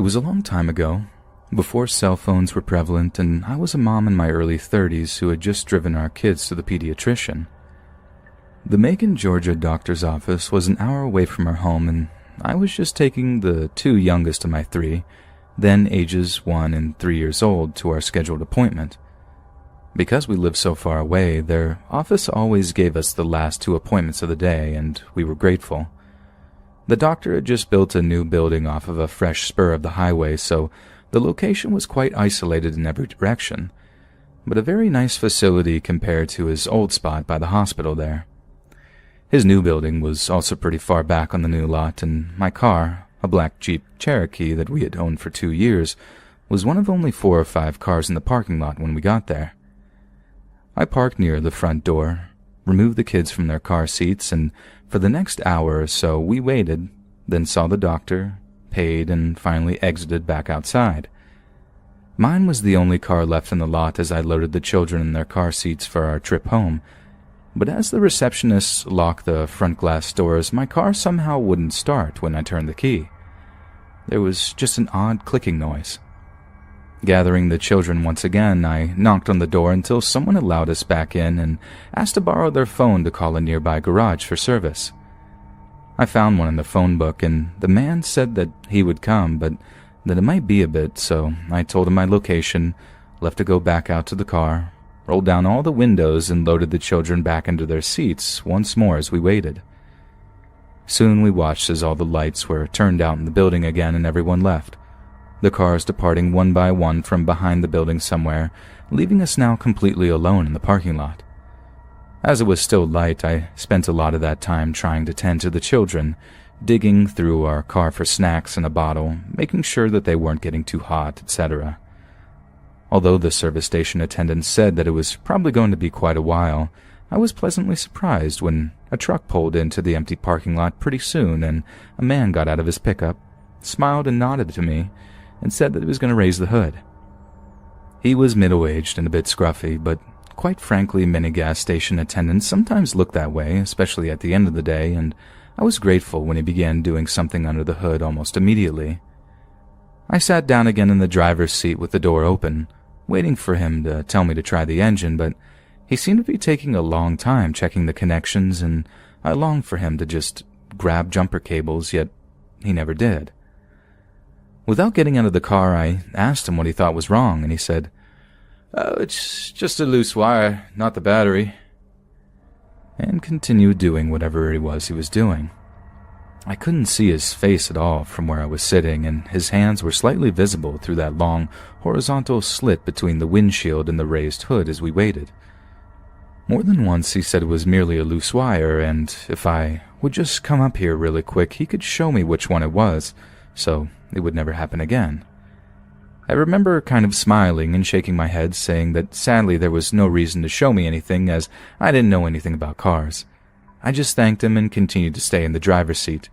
was a long time ago, before cell phones were prevalent, and I was a mom in my early 30s who had just driven our kids to the pediatrician. The Macon, Georgia doctor's office was an hour away from our home, and I was just taking the two youngest of my three, then ages 1 and 3 years old, to our scheduled appointment. Because we lived so far away, their office always gave us the last 2 appointments of the day, and we were grateful. The doctor had just built a new building off of a fresh spur of the highway, so the location was quite isolated in every direction, but a very nice facility compared to his old spot by the hospital there. His new building was also pretty far back on the new lot, and my car, a black Jeep Cherokee that we had owned for 2 years, was one of only 4 or 5 cars in the parking lot when we got there. I parked near the front door, removed the kids from their car seats, and for the next hour or so we waited, then saw the doctor, paid, and finally exited back outside. Mine was the only car left in the lot as I loaded the children in their car seats for our trip home, but as the receptionist locked the front glass doors, my car somehow wouldn't start when I turned the key. There was just an odd clicking noise. Gathering the children once again, I knocked on the door until someone allowed us back in and asked to borrow their phone to call a nearby garage for service. I found one in the phone book, and the man said that he would come, but that it might be a bit, so I told him my location, left to go back out to the car, rolled down all the windows, and loaded the children back into their seats once more as we waited. Soon we watched as all the lights were turned out in the building again and everyone left, the cars departing one by one from behind the building somewhere, leaving us now completely alone in the parking lot. As it was still light, I spent a lot of that time trying to tend to the children, digging through our car for snacks and a bottle, making sure that they weren't getting too hot, etc. Although the service station attendant said that it was probably going to be quite a while, I was pleasantly surprised when a truck pulled into the empty parking lot pretty soon and a man got out of his pickup, smiled and nodded to me, and said that he was going to raise the hood. He was middle-aged and a bit scruffy, but quite frankly, many gas station attendants sometimes look that way, especially at the end of the day, and I was grateful when he began doing something under the hood almost immediately. I sat down again in the driver's seat with the door open, waiting for him to tell me to try the engine, but he seemed to be taking a long time checking the connections, and I longed for him to just grab jumper cables, yet he never did. Without getting out of the car, I asked him what he thought was wrong, and he said, "Oh, it's just a loose wire, not the battery," and continued doing whatever it was he was doing. I couldn't see his face at all from where I was sitting, and his hands were slightly visible through that long, horizontal slit between the windshield and the raised hood as we waited. More than once he said it was merely a loose wire, and if I would just come up here really quick, he could show me which one it was, so it would never happen again. I remember kind of smiling and shaking my head, saying that sadly there was no reason to show me anything as I didn't know anything about cars. I just thanked him and continued to stay in the driver's seat,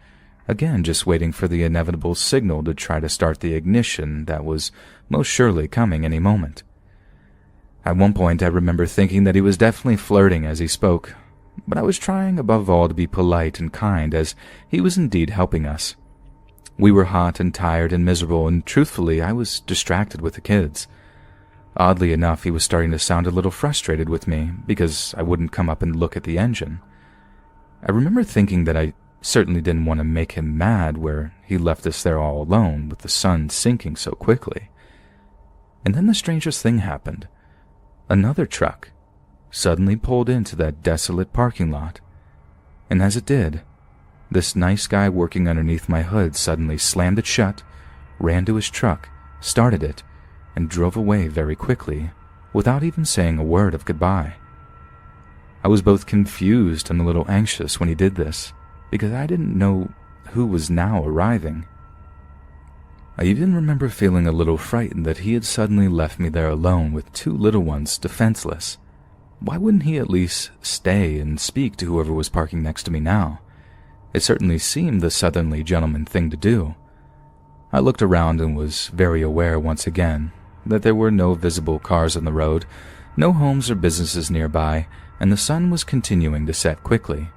again just waiting for the inevitable signal to try to start the ignition that was most surely coming any moment. At one point I remember thinking that he was definitely flirting as he spoke, but I was trying above all to be polite and kind as he was indeed helping us. We were hot and tired and miserable, and truthfully I was distracted with the kids. Oddly enough, he was starting to sound a little frustrated with me because I wouldn't come up and look at the engine. I remember thinking that I certainly didn't want to make him mad where he left us there all alone with the sun sinking so quickly. And then the strangest thing happened. Another truck suddenly pulled into that desolate parking lot, and as it did, this nice guy working underneath my hood suddenly slammed it shut, ran to his truck, started it, and drove away very quickly, without even saying a word of goodbye. I was both confused and a little anxious when he did this, because I didn't know who was now arriving. I even remember feeling a little frightened that he had suddenly left me there alone with 2 little ones defenseless. Why wouldn't he at least stay and speak to whoever was parking next to me now? It certainly seemed the southerly gentleman thing to do. I looked around and was very aware once again that there were no visible cars on the road, no homes or businesses nearby, and the sun was continuing to set quickly.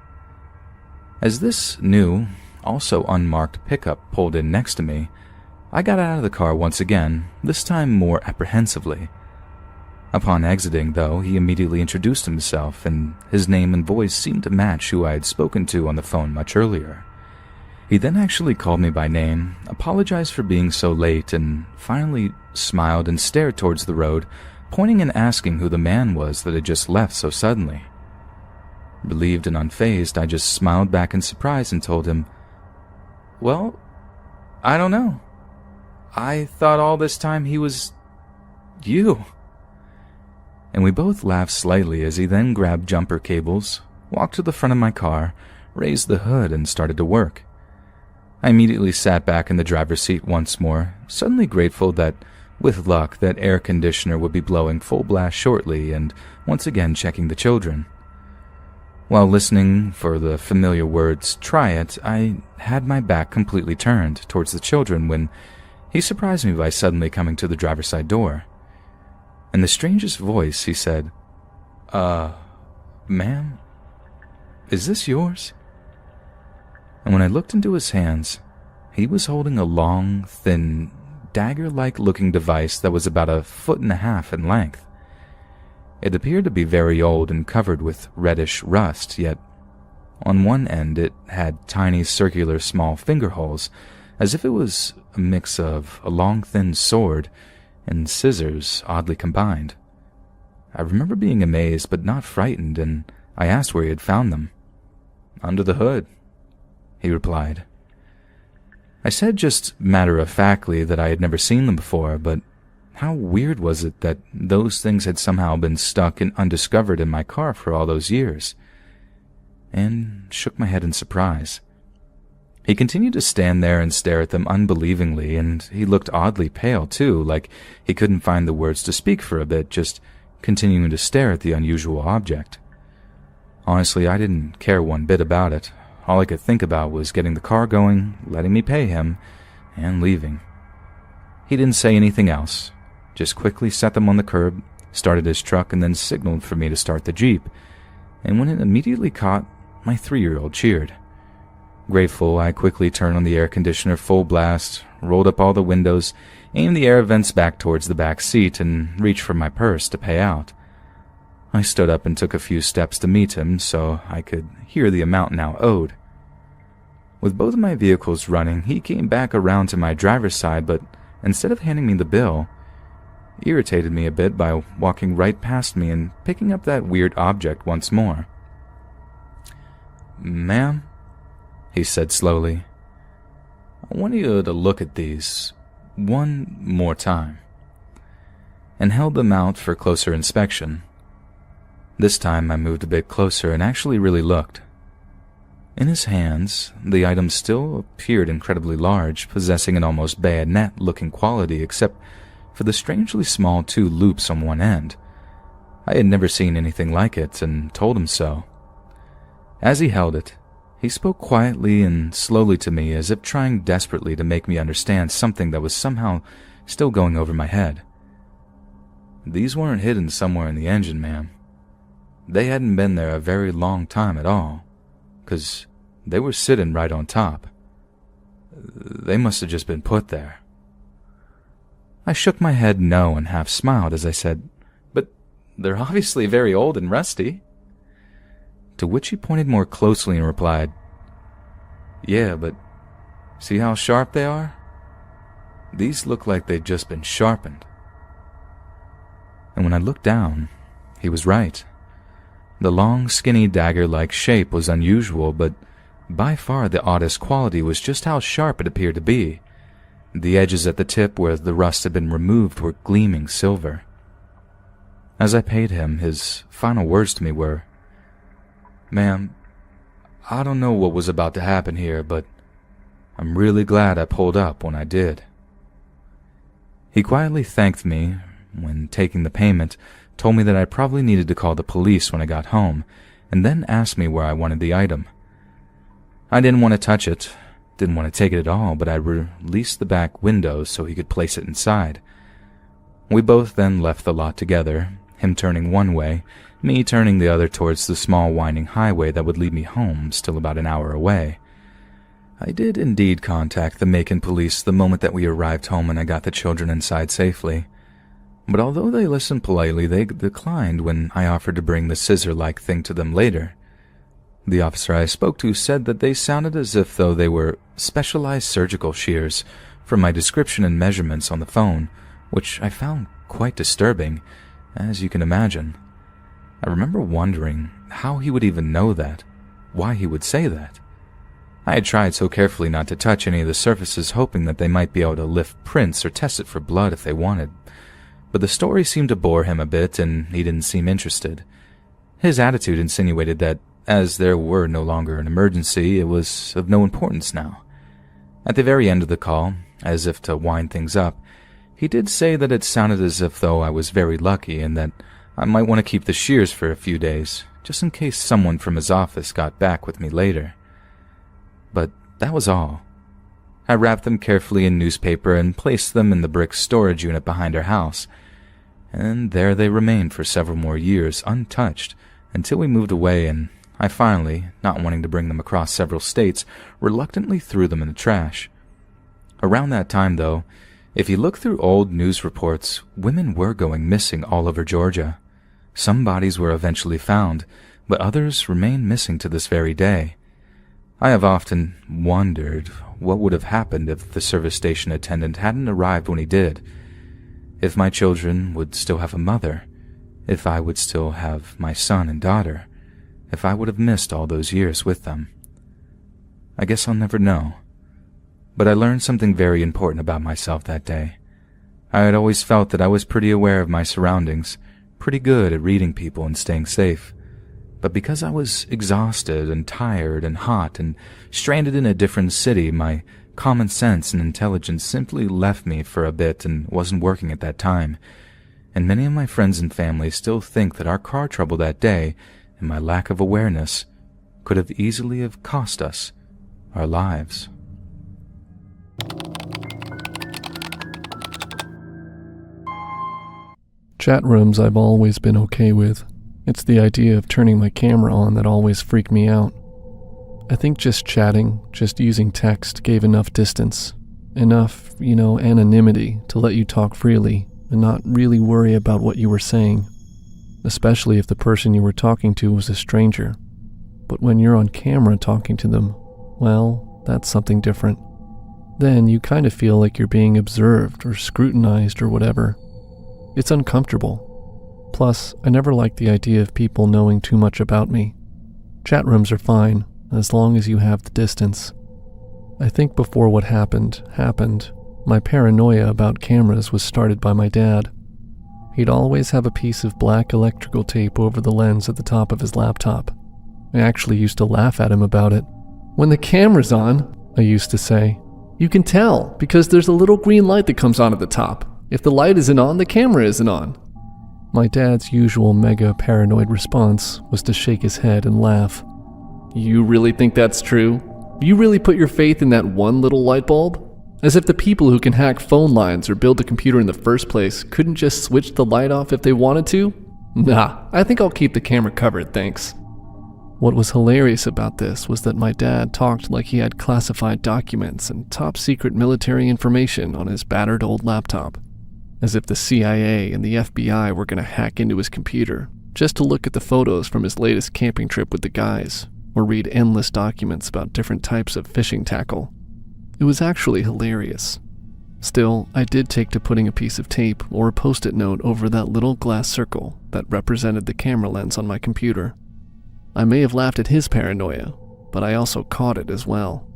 As this new, also unmarked pickup pulled in next to me, I got out of the car once again, this time more apprehensively. Upon exiting, though, he immediately introduced himself, and his name and voice seemed to match who I had spoken to on the phone much earlier. He then actually called me by name, apologized for being so late, and finally smiled and stared towards the road, pointing and asking who the man was that had just left so suddenly. Relieved and unfazed, I just smiled back in surprise and told him, "Well, I don't know. I thought all this time he was you." And we both laughed slightly as he then grabbed jumper cables, walked to the front of my car, raised the hood, and started to work. I immediately sat back in the driver's seat once more, suddenly grateful that, with luck, that air conditioner would be blowing full blast shortly, and once again checking the children. While listening for the familiar words, "try it," I had my back completely turned towards the children when he surprised me by suddenly coming to the driver's side door. In the strangest voice, he said, "Ma'am, is this yours?" And when I looked into his hands, he was holding a long, thin, dagger-like looking device that was about 1.5 feet in length. It appeared to be very old and covered with reddish rust, yet on one end it had tiny circular small finger holes, as if it was a mix of a long thin sword and scissors oddly combined. I remember being amazed but not frightened, and I asked where he had found them. "Under the hood," he replied. I said just matter-of-factly that I had never seen them before, but how weird was it that those things had somehow been stuck and undiscovered in my car for all those years? And shook my head in surprise. He continued to stand there and stare at them unbelievingly, and he looked oddly pale too, like he couldn't find the words to speak for a bit, just continuing to stare at the unusual object. Honestly, I didn't care one bit about it. All I could think about was getting the car going, letting me pay him, and leaving. He didn't say anything else, just quickly set them on the curb, started his truck, and then signaled for me to start the Jeep. And when it immediately caught, my 3-year-old cheered. Grateful, I quickly turned on the air conditioner full blast, rolled up all the windows, aimed the air vents back towards the back seat, and reached for my purse to pay out. I stood up and took a few steps to meet him so I could hear the amount now owed. With both of my vehicles running, he came back around to my driver's side, but instead of handing me the bill, irritated me a bit by walking right past me and picking up that weird object once more. "Ma'am," he said slowly, "I want you to look at these one more time," and held them out for closer inspection. This time I moved a bit closer and actually really looked. In his hands, the item still appeared incredibly large, possessing an almost bayonet-looking quality except for the strangely small 2 loops on one end. I had never seen anything like it and told him so. As he held it, he spoke quietly and slowly to me as if trying desperately to make me understand something that was somehow still going over my head. "These weren't hidden somewhere in the engine, ma'am. They hadn't been there a very long time at all, 'cause they were sitting right on top. They must have just been put there." I shook my head no and half smiled as I said, "But they're obviously very old and rusty." To which he pointed more closely and replied, "Yeah, but see how sharp they are? These look like they'd just been sharpened." And when I looked down, he was right. The long, skinny dagger-like shape was unusual, but by far the oddest quality was just how sharp it appeared to be. The edges at the tip where the rust had been removed were gleaming silver. As I paid him, his final words to me were, "Ma'am, I don't know what was about to happen here, but I'm really glad I pulled up when I did." He quietly thanked me when taking the payment, told me that I probably needed to call the police when I got home, and then asked me where I wanted the item. I didn't want to touch it, didn't want to take it at all, but I released the back window so he could place it inside. We both then left the lot together, him turning one way, me turning the other towards the small winding highway that would lead me home, still about an hour away. I did indeed contact the Macon police the moment that we arrived home and I got the children inside safely. But although they listened politely, they declined when I offered to bring the scissor-like thing to them later. The officer I spoke to said that they sounded as if though they were specialized surgical shears from my description and measurements on the phone, which I found quite disturbing, as you can imagine. I remember wondering how he would even know that, why he would say that. I had tried so carefully not to touch any of the surfaces, hoping that they might be able to lift prints or test it for blood if they wanted. But the story seemed to bore him a bit, and he didn't seem interested. His attitude insinuated that, as there were no longer an emergency, it was of no importance now. At the very end of the call, as if to wind things up, he did say that it sounded as if though I was very lucky and that I might want to keep the shears for a few days, just in case someone from his office got back with me later. But that was all. I wrapped them carefully in newspaper and placed them in the brick storage unit behind our house, and there they remained for several more years untouched until we moved away, and I finally, not wanting to bring them across several states, reluctantly threw them in the trash. Around that time, though, if you look through old news reports, women were going missing all over Georgia. Some bodies were eventually found, but others remain missing to this very day. I have often wondered what would have happened if the service station attendant hadn't arrived when he did, if my children would still have a mother, if I would still have my son and daughter, if I would have missed all those years with them. I guess I'll never know. But I learned something very important about myself that day. I had always felt that I was pretty aware of my surroundings, pretty good at reading people and staying safe. But because I was exhausted and tired and hot and stranded in a different city, my common sense and intelligence simply left me for a bit and wasn't working at that time. And many of my friends and family still think that our car trouble that day and my lack of awareness could have easily have cost us our lives. Chat rooms I've always been okay with. It's the idea of turning my camera on that always freaked me out. I think just chatting, just using text gave enough distance, enough, anonymity to let you talk freely and not really worry about what you were saying, especially if the person you were talking to was a stranger. But when you're on camera talking to them, well, that's something different. Then you kind of feel like you're being observed or scrutinized or whatever. It's uncomfortable. Plus, I never liked the idea of people knowing too much about me. Chat rooms are fine, as long as you have the distance. I think before what happened, my paranoia about cameras was started by my dad. He'd always have a piece of black electrical tape over the lens at the top of his laptop. I actually used to laugh at him about it. "When the camera's on," I used to say, "you can tell because there's a little green light that comes on at the top. If the light isn't on, the camera isn't on." My dad's usual mega paranoid response was to shake his head and laugh. "You really think that's true? You really put your faith in that one little light bulb? As if the people who can hack phone lines or build a computer in the first place couldn't just switch the light off if they wanted to? Nah, I think I'll keep the camera covered, thanks." What was hilarious about this was that my dad talked like he had classified documents and top-secret military information on his battered old laptop, as if the CIA and the FBI were going to hack into his computer just to look at the photos from his latest camping trip with the guys, or read endless documents about different types of fishing tackle. It was actually hilarious. Still, I did take to putting a piece of tape or a post-it note over that little glass circle that represented the camera lens on my computer. I may have laughed at his paranoia, but I also caught it as well.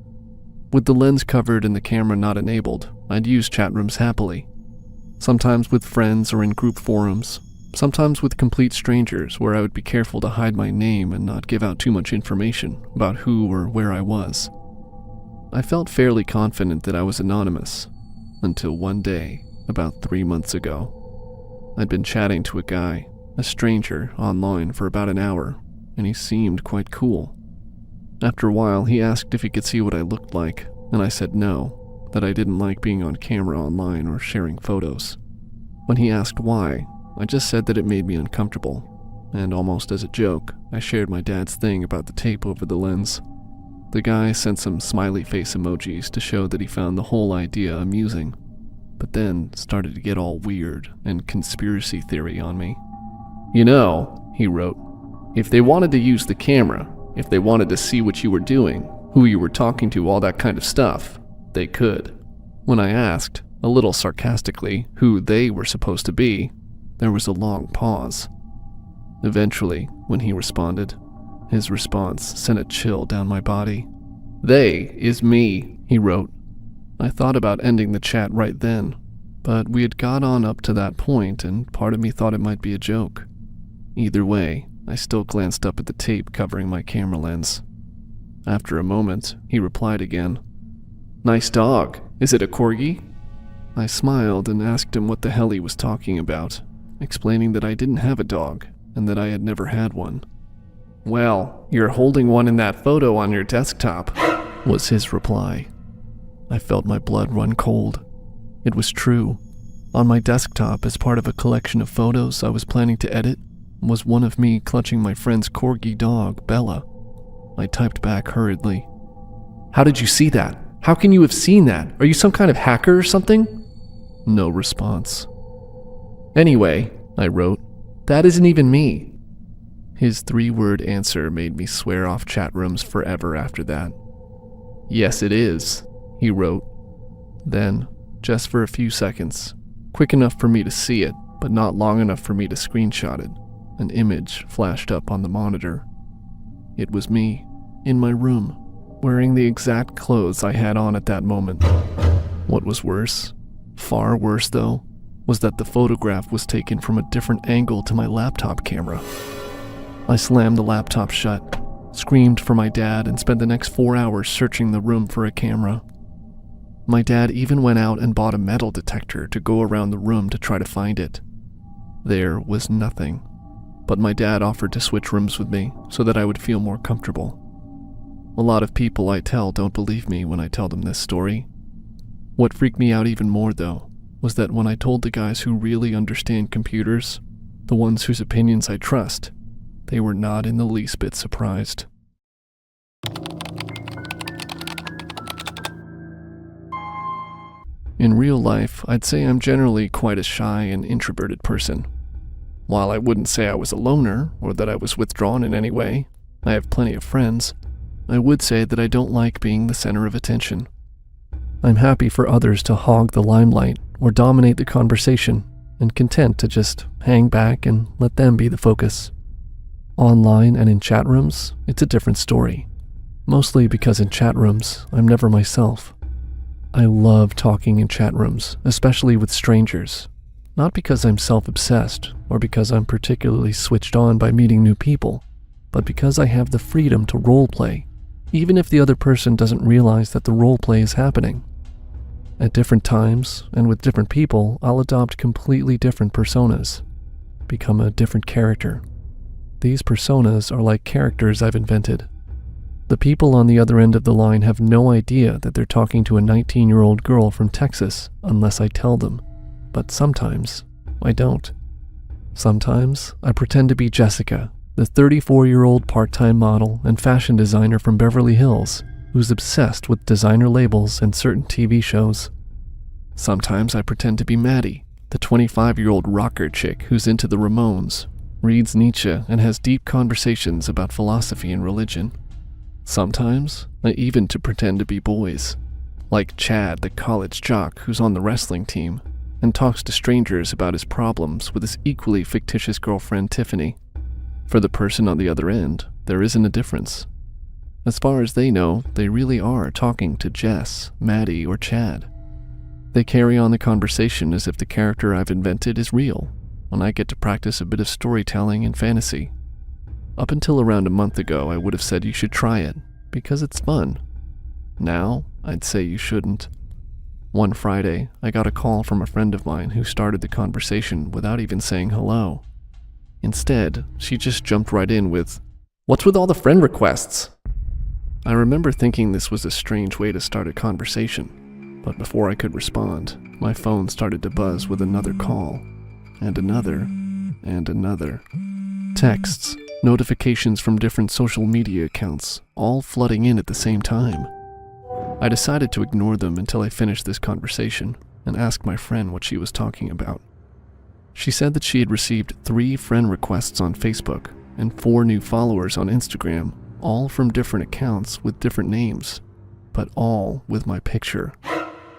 With the lens covered and the camera not enabled, I'd use chat rooms happily. Sometimes with friends or in group forums, sometimes with complete strangers where I would be careful to hide my name and not give out too much information about who or where I was. I felt fairly confident that I was anonymous, until one day, about 3 months ago. I'd been chatting to a guy, a stranger, online for about an hour, and he seemed quite cool. After a while, he asked if he could see what I looked like, and I said no, that I didn't like being on camera online or sharing photos. When he asked why, I just said that it made me uncomfortable, and almost as a joke, I shared my dad's thing about the tape over the lens. The guy sent some smiley face emojis to show that he found the whole idea amusing, but then started to get all weird and conspiracy theory on me. "You know," he wrote, "if they wanted to use the camera, if they wanted to see what you were doing, who you were talking to, all that kind of stuff, they could." When I asked, a little sarcastically, who they were supposed to be, there was a long pause. Eventually, when he responded, his response sent a chill down my body. "They is me," he wrote. I thought about ending the chat right then, but we had got on up to that point and part of me thought it might be a joke. Either way, I still glanced up at the tape covering my camera lens. After a moment, he replied again. "Nice dog. Is it a corgi?" I smiled and asked him what the hell he was talking about, explaining that I didn't have a dog and that I had never had one. "Well, you're holding one in that photo on your desktop," was his reply. I felt my blood run cold. It was true. On my desktop, as part of a collection of photos I was planning to edit, was one of me clutching my friend's corgi dog, Bella. I typed back hurriedly. "How did you see that? How can you have seen that? Are you some kind of hacker or something?" No response. "Anyway," I wrote, "that isn't even me." His 3-word answer made me swear off chat rooms forever after that. "Yes, it is," he wrote. Then, just for a few seconds, quick enough for me to see it, but not long enough for me to screenshot it, an image flashed up on the monitor. It was me, in my room, wearing the exact clothes I had on at that moment. What was worse, far worse though, was that the photograph was taken from a different angle to my laptop camera. I slammed the laptop shut, screamed for my dad, and spent the next 4 hours searching the room for a camera. My dad even went out and bought a metal detector to go around the room to try to find it. There was nothing, but my dad offered to switch rooms with me so that I would feel more comfortable. A lot of people I tell don't believe me when I tell them this story. What freaked me out even more, though, was that when I told the guys who really understand computers, the ones whose opinions I trust, they were not in the least bit surprised. In real life, I'd say I'm generally quite a shy and introverted person. While I wouldn't say I was a loner or that I was withdrawn in any way, I have plenty of friends, I would say that I don't like being the center of attention. I'm happy for others to hog the limelight or dominate the conversation, and content to just hang back and let them be the focus. Online and in chat rooms, it's a different story. Mostly because in chat rooms, I'm never myself. I love talking in chat rooms, especially with strangers. Not because I'm self-obsessed or because I'm particularly switched on by meeting new people, but because I have the freedom to roleplay, even if the other person doesn't realize that the roleplay is happening. At different times and with different people, I'll adopt completely different personas, become a different character. These personas are like characters I've invented. The people on the other end of the line have no idea that they're talking to a 19-year-old girl from Texas unless I tell them, but sometimes I don't. Sometimes I pretend to be Jessica, the 34-year-old part-time model and fashion designer from Beverly Hills, who's obsessed with designer labels and certain TV shows. Sometimes I pretend to be Maddie, the 25-year-old rocker chick who's into the Ramones, reads Nietzsche, and has deep conversations about philosophy and religion. Sometimes I even pretend to be boys, like Chad, the college jock who's on the wrestling team, and talks to strangers about his problems with his equally fictitious girlfriend Tiffany. For the person on the other end, there isn't a difference. As far as they know, they really are talking to Jess, Maddie, or Chad. They carry on the conversation as if the character I've invented is real, and I get to practice a bit of storytelling and fantasy. Up until around a month ago, I would have said you should try it, because it's fun. Now, I'd say you shouldn't. One Friday, I got a call from a friend of mine who started the conversation without even saying hello. Instead, she just jumped right in with, "What's with all the friend requests?" I remember thinking this was a strange way to start a conversation, but before I could respond, my phone started to buzz with another call, and another, and another. Texts, notifications from different social media accounts, all flooding in at the same time. I decided to ignore them until I finished this conversation and asked my friend what she was talking about. She said that she had received 3 friend requests on Facebook and 4 new followers on Instagram, all from different accounts with different names, but all with my picture.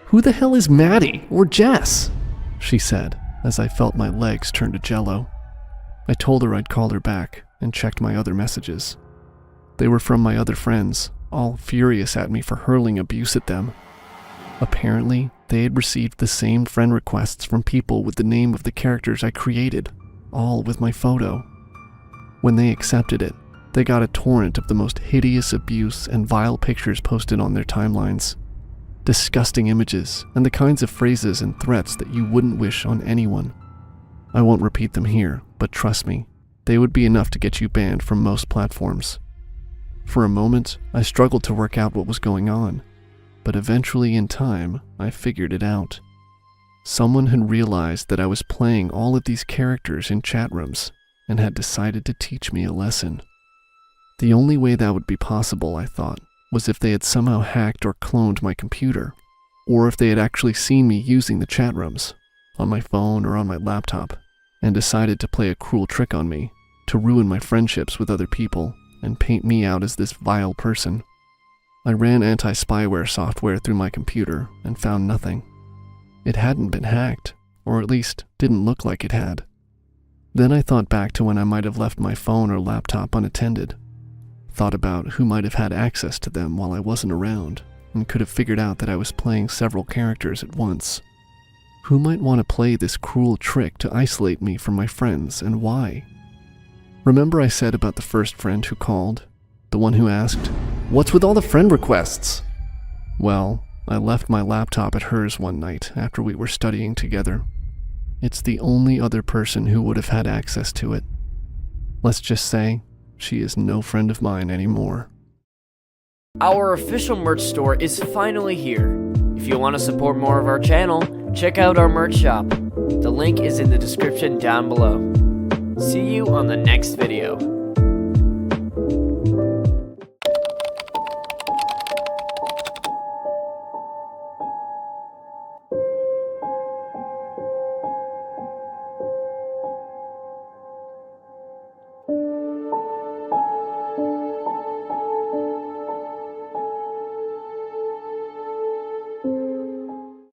"Who the hell is Maddie or Jess?" she said as I felt my legs turn to jello. I told her I'd call her back and checked my other messages. They were from my other friends, all furious at me for hurling abuse at them. Apparently, they had received the same friend requests from people with the name of the characters I created, all with my photo. When they accepted it, they got a torrent of the most hideous abuse and vile pictures posted on their timelines. Disgusting images and the kinds of phrases and threats that you wouldn't wish on anyone. I won't repeat them here, but trust me, they would be enough to get you banned from most platforms. For a moment, I struggled to work out what was going on, but eventually in time, I figured it out. Someone had realized that I was playing all of these characters in chat rooms and had decided to teach me a lesson. The only way that would be possible, I thought, was if they had somehow hacked or cloned my computer, or if they had actually seen me using the chat rooms, on my phone or on my laptop, and decided to play a cruel trick on me, to ruin my friendships with other people, and paint me out as this vile person. I ran anti-spyware software through my computer and found nothing. It hadn't been hacked, or at least didn't look like it had. Then I thought back to when I might have left my phone or laptop unattended. Thought about who might have had access to them while I wasn't around, and could have figured out that I was playing several characters at once. Who might want to play this cruel trick to isolate me from my friends, and why? Remember I said about the first friend who called? The one who asked, "What's with all the friend requests?" Well, I left my laptop at hers one night after we were studying together. It's the only other person who would have had access to it. Let's just say, she is no friend of mine anymore. Our official merch store is finally here. If you want to support more of our channel, check out our merch shop. The link is in the description down below. See you on the next video.